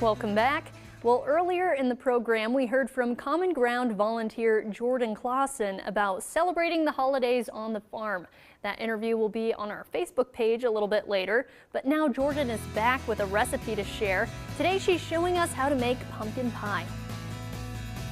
Welcome back. Well, earlier in the program, we heard from Common Ground volunteer Jordan Classen about celebrating the holidays on the farm. That interview will be on our Facebook page a little bit later, but now Jordan is back with a recipe to share. Today, she's showing us how to make pumpkin pie.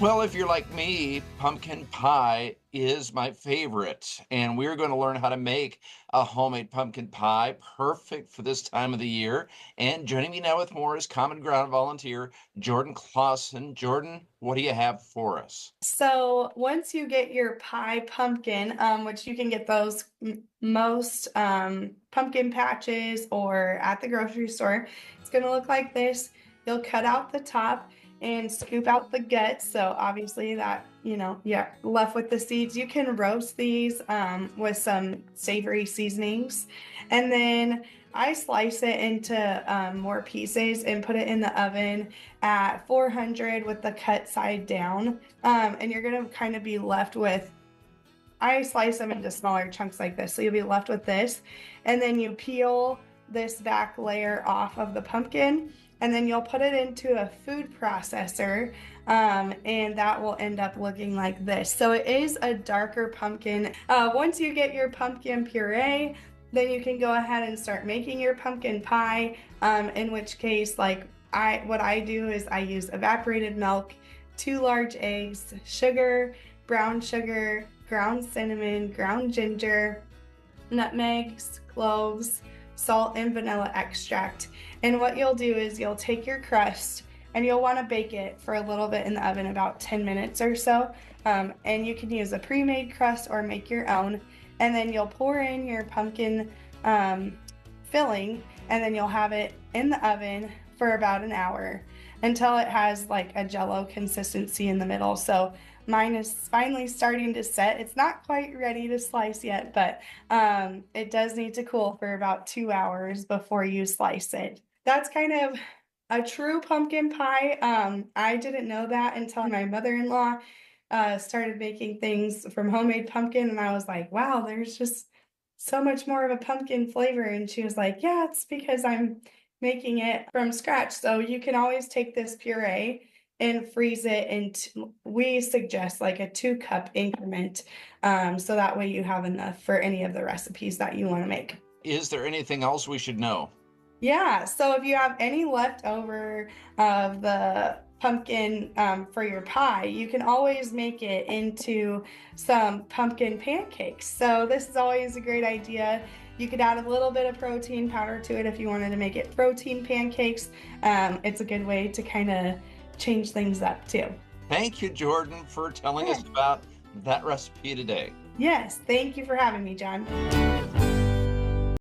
Well, if you're like me, pumpkin pie is my favorite, and we're going to learn how to make a homemade pumpkin pie, perfect for this time of the year. And joining me now with more is Common Ground volunteer Jordan Clausen. Jordan, what do you have for us? So once you get your pie pumpkin, which you can get those most pumpkin patches or at the grocery store, it's going to look like this. You'll cut out the top and scoop out the guts. So obviously that, you're left with the seeds. You can roast these with some savory seasonings. And then I slice it into more pieces and put it in the oven at 400 with the cut side down. And you're going to kind of be left with, I slice them into smaller chunks like this. So you'll be left with this. And then you peel this back layer off of the pumpkin, and then you'll put it into a food processor, and that will end up looking like this. So it is a darker pumpkin. Once you get your pumpkin puree, then you can go ahead and start making your pumpkin pie, in which case, what I do is I use evaporated milk, 2 large eggs, sugar, brown sugar, ground cinnamon, ground ginger, nutmegs, cloves, salt, and vanilla extract. And what you'll do is you'll take your crust and you'll want to bake it for a little bit in the oven, about 10 minutes or so. And you can use a pre-made crust or make your own. And then you'll pour in your pumpkin filling, and then you'll have it in the oven for about an hour until it has like a jello consistency in the middle. So mine is finally starting to set. It's not quite ready to slice yet, but it does need to cool for about 2 hours before you slice it. That's kind of a true pumpkin pie. I didn't know that until my mother-in-law started making things from homemade pumpkin, and I was like, wow, there's just so much more of a pumpkin flavor. And she was like, yeah, it's because I'm making it from scratch. So you can always take this puree and freeze it, and we suggest like a 2-cup increment, so that way you have enough for any of the recipes that you want to make. Is there anything else we should know? Yeah, so if you have any leftover of the pumpkin for your pie, you can always make it into some pumpkin pancakes. So this is always a great idea. You could add a little bit of protein powder to it if you wanted to make it protein pancakes. It's a good way to kind of change things up too. Thank you, Jordan, for telling us about that recipe today. Yes, thank you for having me, John.